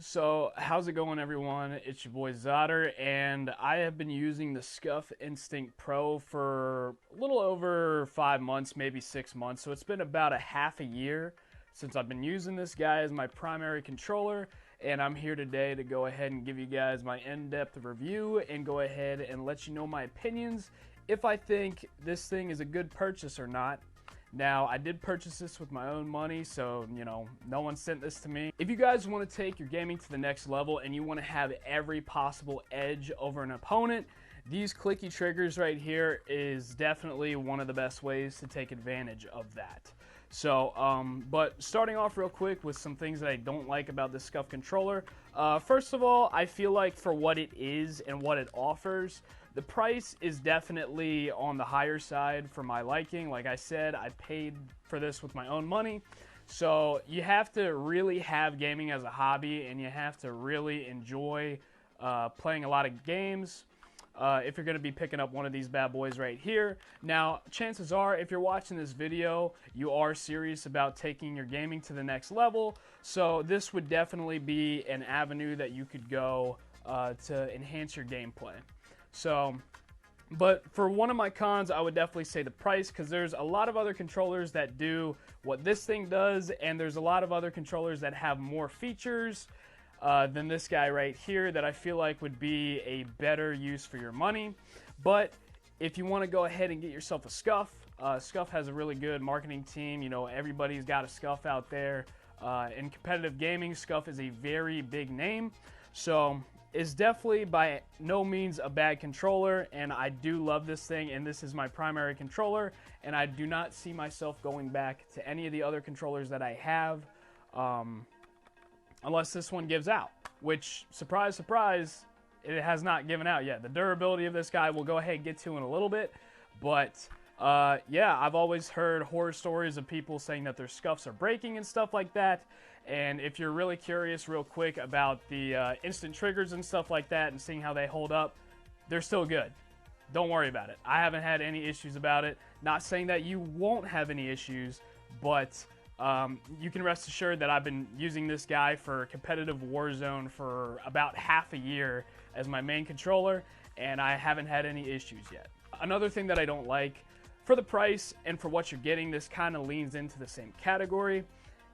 So, how's it going, everyone? It's your boy Zotter, and I have been using the Scuf Instinct Pro for a little over 5 months, maybe 6 months. So, it's been about a half a year since I've been using this guy as my primary controller, and I'm here today to go ahead and give you guys my in depth review and go ahead and let you know my opinions if I think this thing is a good purchase or not. Now, I did purchase this with my own money, so, no one sent this to me. If you guys want to take your gaming to the next level and you want to have every possible edge over an opponent, these clicky triggers right here is definitely one of the best ways to take advantage of that. So, but starting off real quick with some things that I don't like about this Scuf controller. First of all, I feel like for what it is and what it offers, the price is definitely on the higher side for my liking. Like I said, I paid for this with my own money. So you have to really have gaming as a hobby, and you have to really enjoy playing a lot of games if you're going to be picking up one of these bad boys right here. Now, chances are, if you're watching this video, you are serious about taking your gaming to the next level. So this would definitely be an avenue that you could go to enhance your gameplay. So, but for one of my cons, I would definitely say the price, because there's a lot of other controllers that do what this thing does, and there's a lot of other controllers that have more features than this guy right here that I feel like would be a better use for your money. But if you want to go ahead and get yourself a Scuf, Scuf has a really good marketing team. You know, everybody's got a Scuf out there. In competitive gaming, Scuf is a very big name. So it's definitely by no means a bad controller, and I do love this thing, and this is my primary controller, and I do not see myself going back to any of the other controllers that I have, unless this one gives out, which, surprise, surprise, it has not given out yet. The durability of this guy we'll go ahead and get to in a little bit, but yeah, I've always heard horror stories of people saying that their Scufs are breaking and stuff like that. And if you're really curious real quick about the instant triggers and stuff like that and seeing how they hold up, they're still good. Don't worry about it. I haven't had any issues about it. Not saying that you won't have any issues, but you can rest assured that I've been using this guy for competitive Warzone for about half a year as my main controller, and I haven't had any issues yet. Another thing that I don't like, for the price and for what you're getting, this kind of leans into the same category.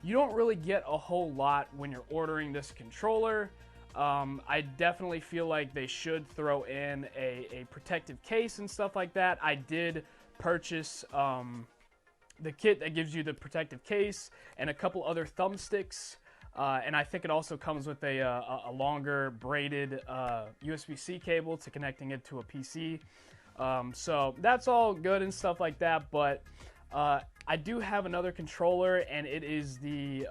You don't really get a whole lot when you're ordering this controller. I definitely feel like they should throw in a protective case and stuff like that. I did purchase the kit that gives you the protective case and a couple other thumbsticks. And I think it also comes with a longer braided USB-C cable to connecting it to a PC. So that's all good and stuff like that, but I do have another controller, and it is the,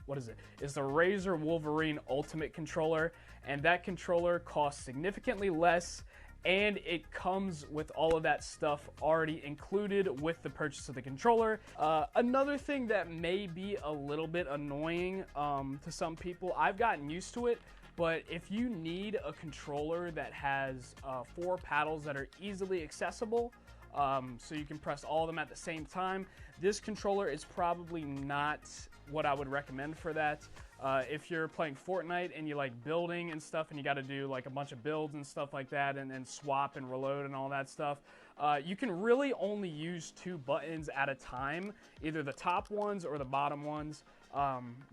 what is it? It's the Razer Wolverine Ultimate controller, and that controller costs significantly less, and it comes with all of that stuff already included with the purchase of the controller. Another thing that may be a little bit annoying to some people, I've gotten used to it, but if you need a controller that has 4 paddles that are easily accessible, so you can press all of them at the same time, this controller is probably not what I would recommend for that. If you're playing Fortnite and you like building and stuff, and you got to do like a bunch of builds and stuff like that, and then swap and reload and all that stuff, you can really only use 2 buttons at a time, either the top ones or the bottom ones.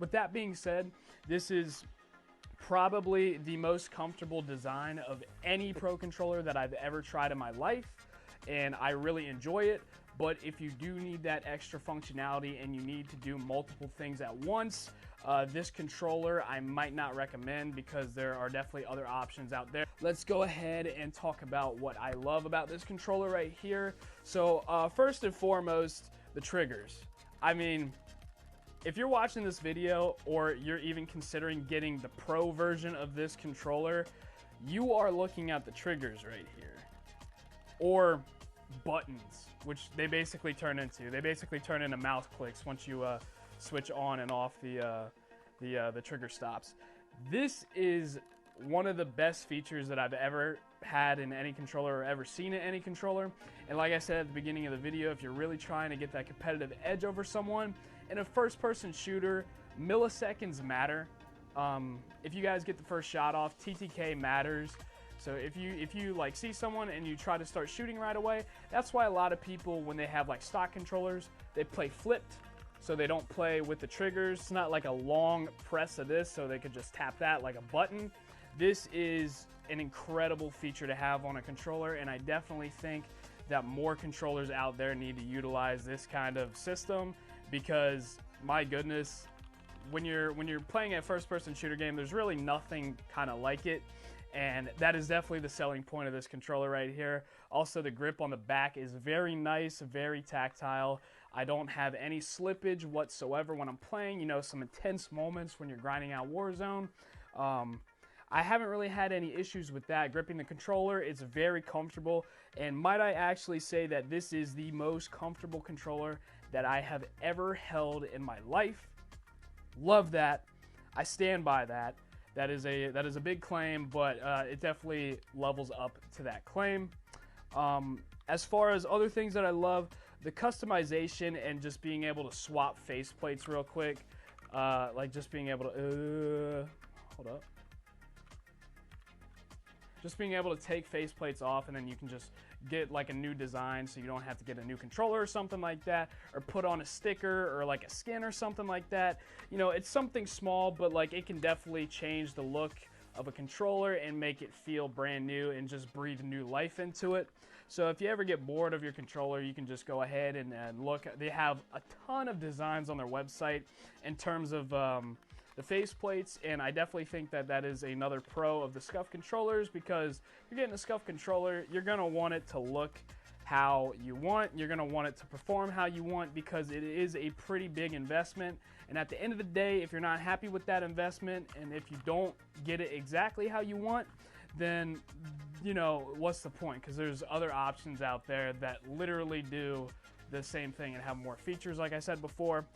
With that being said, this is probably the most comfortable design of any Pro controller that I've ever tried in my life, and I really enjoy it. But if you do need that extra functionality and you need to do multiple things at once, this controller I might not recommend, because there are definitely other options out there. Let's go ahead and talk about what I love about this controller right here. So first and foremost, the triggers. I mean, if you're watching this video or you're even considering getting the Pro version of this controller, you are looking at the triggers right here, or buttons, which they basically turn into. They basically turn into mouse clicks once you switch on and off the trigger stops. This is one of the best features that I've ever had in any controller or ever seen in any controller. And like I said at the beginning of the video, if you're really trying to get that competitive edge over someone in a first-person shooter, milliseconds matter. If you guys get the first shot off, TTK matters. So if you like see someone and you try to start shooting right away, that's why a lot of people, when they have like stock controllers, they play flipped, so they don't play with the triggers. It's not like a long press of this, so they could just tap that like a button. This is an incredible feature to have on a controller, and I definitely think that more controllers out there need to utilize this kind of system, because my goodness, when you're playing a first-person shooter game, there's really nothing kind of like it. And that is definitely the selling point of this controller right here. Also, the grip on the back is very nice, very tactile. I don't have any slippage whatsoever when I'm playing. You know, some intense moments when you're grinding out Warzone. I haven't really had any issues with that. Gripping the controller, it's very comfortable. And might I actually say that this is the most comfortable controller that I have ever held in my life. Love that. I stand by that. That is a big claim, but it definitely levels up to that claim. As far as other things that I love, the customization and just being able to swap faceplates real quick. Like just being able to, hold up. Just being able to take faceplates off, and then you can just get like a new design, so you don't have to get a new controller or something like that, or put on a sticker or like a skin or something like that. You know, it's something small, but like it can definitely change the look of a controller and make it feel brand new and just breathe new life into it. So if you ever get bored of your controller, you can just go ahead and look. They have a ton of designs on their website in terms of the faceplates, and I definitely think that that is another pro of the Scuf controllers, because if you're getting a Scuf controller, you're going to want it to look how you want. You're going to want it to perform how you want, because it is a pretty big investment. And at the end of the day, if you're not happy with that investment, and if you don't get it exactly how you want, then, you know, what's the point? Because there's other options out there that literally do the same thing and have more features, like I said before.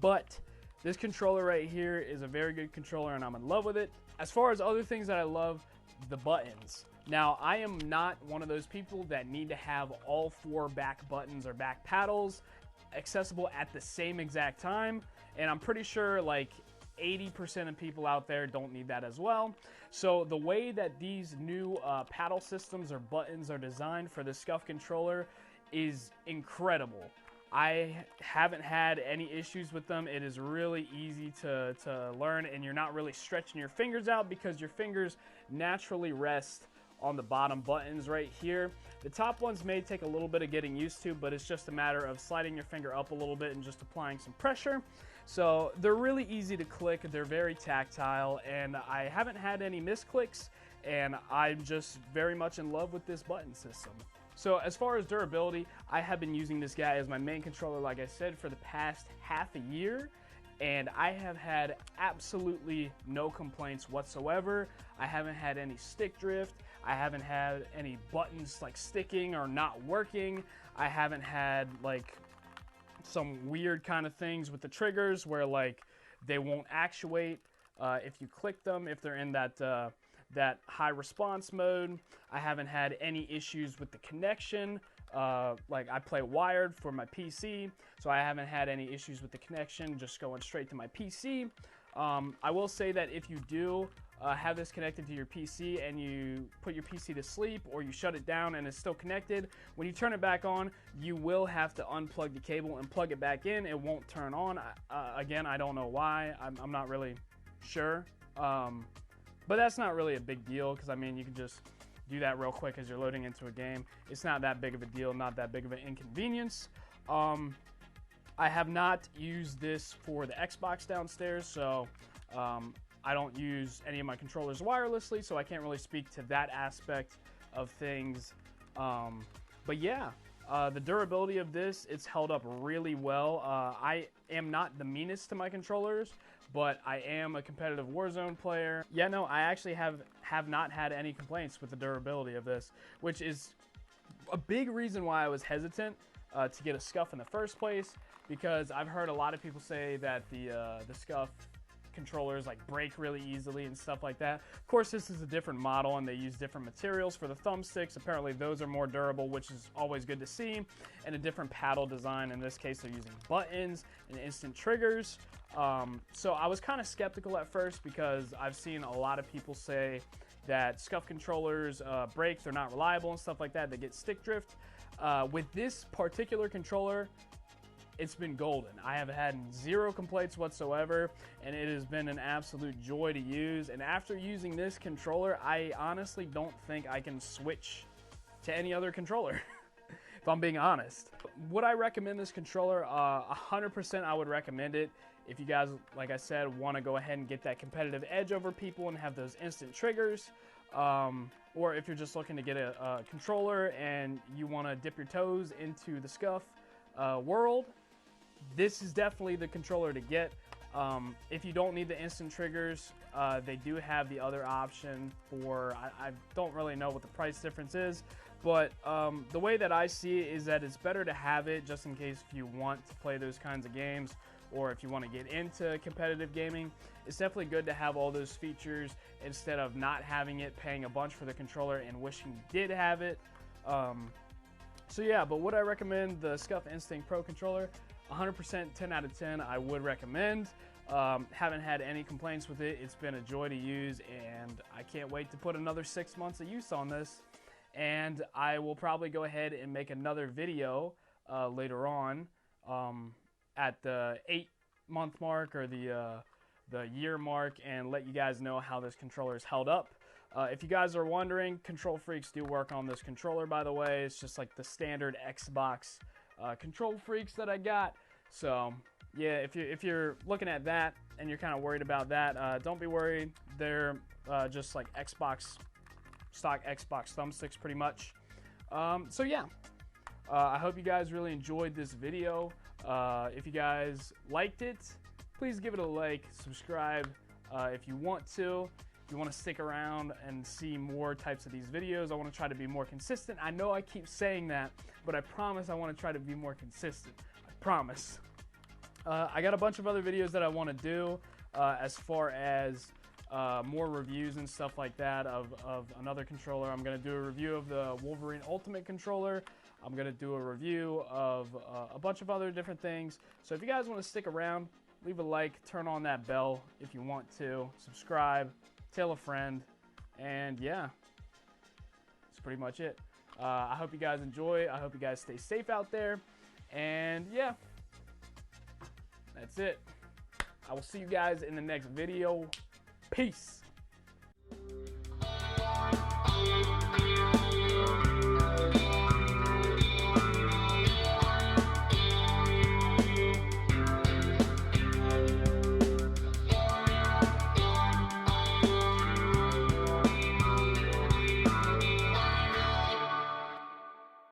But this controller right here is a very good controller, and I'm in love with it. As far as other things that I love, the buttons. Now, I am not one of those people that need to have all 4 back buttons or back paddles accessible at the same exact time, and I'm pretty sure like 80% of people out there don't need that as well. So the way that these new paddle systems or buttons are designed for the Scuf controller is incredible. I haven't had any issues with them. It is really easy to learn, and you're not really stretching your fingers out, because your fingers naturally rest on the bottom buttons right here. The top ones may take a little bit of getting used to, but it's just a matter of sliding your finger up a little bit and just applying some pressure. So they're really easy to click. They're very tactile, and I haven't had any misclicks, and I'm just very much in love with this button system. So as far as durability, I have been using this guy as my main controller, like I said, for the past half a year, and I have had absolutely no complaints whatsoever. I haven't had any stick drift. I haven't had any buttons like sticking or not working. I haven't had like some weird kind of things with the triggers where like they won't actuate if you click them, if they're in that high response mode. I haven't had any issues with the connection. Like I play wired for my PC, so I haven't had any issues with the connection, just going straight to my PC. I will say that if you do have this connected to your PC and you put your PC to sleep, or you shut it down and it's still connected, when you turn it back on, you will have to unplug the cable and plug it back in. It won't turn on. Again, I don't know why. I'm not really sure. But that's not really a big deal, because I mean, you can just do that real quick as you're loading into a game. It's not that big of a deal, not that big of an inconvenience. I have not used this for the Xbox downstairs, so I don't use any of my controllers wirelessly, so I can't really speak to that aspect of things. But yeah, the durability of this, it's held up really well. I am not the meanest to my controllers, but I am a competitive Warzone player. Yeah, no, I actually have not had any complaints with the durability of this, which is a big reason why I was hesitant to get a Scuf in the first place, because I've heard a lot of people say that the Scuf controllers like break really easily and stuff like that. Of course, this is a different model and they use different materials for the thumbsticks. Apparently those are more durable, which is always good to see, and a different paddle design. In this case, they're using buttons and instant triggers. So I was kind of skeptical at first because I've seen a lot of people say that Scuf controllers break, they're not reliable and stuff like that, they get stick drift. With this particular controller, it's been golden. I have had zero complaints whatsoever, and it has been an absolute joy to use. And after using this controller, I honestly don't think I can switch to any other controller, if I'm being honest. Would I recommend this controller? 100% I would recommend it. If you guys, like I said, want to go ahead and get that competitive edge over people and have those instant triggers, or if you're just looking to get a controller and you want to dip your toes into the Scuf world, this is definitely the controller to get. If you don't need the instant triggers, they do have the other option for, I don't really know what the price difference is, but the way that I see it is that it's better to have it just in case if you want to play those kinds of games, or if you want to get into competitive gaming. It's definitely good to have all those features instead of not having it, paying a bunch for the controller and wishing you did have it. So yeah, but would I recommend the Scuf Instinct Pro controller? 100%, 10 out of 10, I would recommend. Haven't had any complaints with it. It's been a joy to use, and I can't wait to put another 6 months of use on this. And I will probably go ahead and make another video later on at the 8-month mark or the year mark, and let you guys know how this controller is held up. If you guys are wondering, Control Freaks do work on this controller, by the way. It's just like the standard Xbox Control Freaks that I got. So yeah, if you're looking at that and you're kind of worried about that, don't be worried. They're just like Xbox, stock Xbox thumbsticks pretty much. So yeah, I hope you guys really enjoyed this video. If you guys liked it, please give it a like, subscribe if you want to. If you want to stick around and see more types of these videos, I want to try to be more consistent. I know I keep saying that, but I promise I want to try to be more consistent. I promise. I got a bunch of other videos that I want to do as far as more reviews and stuff like that of another controller. I'm going to do a review of the Wolverine Ultimate controller. I'm going to do a review of a bunch of other different things. So if you guys want to stick around, leave a like, turn on that bell if you want to, subscribe, tell a friend, and yeah, that's pretty much it. I hope you guys enjoy. I hope you guys stay safe out there, and yeah, that's it. I will see you guys in the next video. Peace.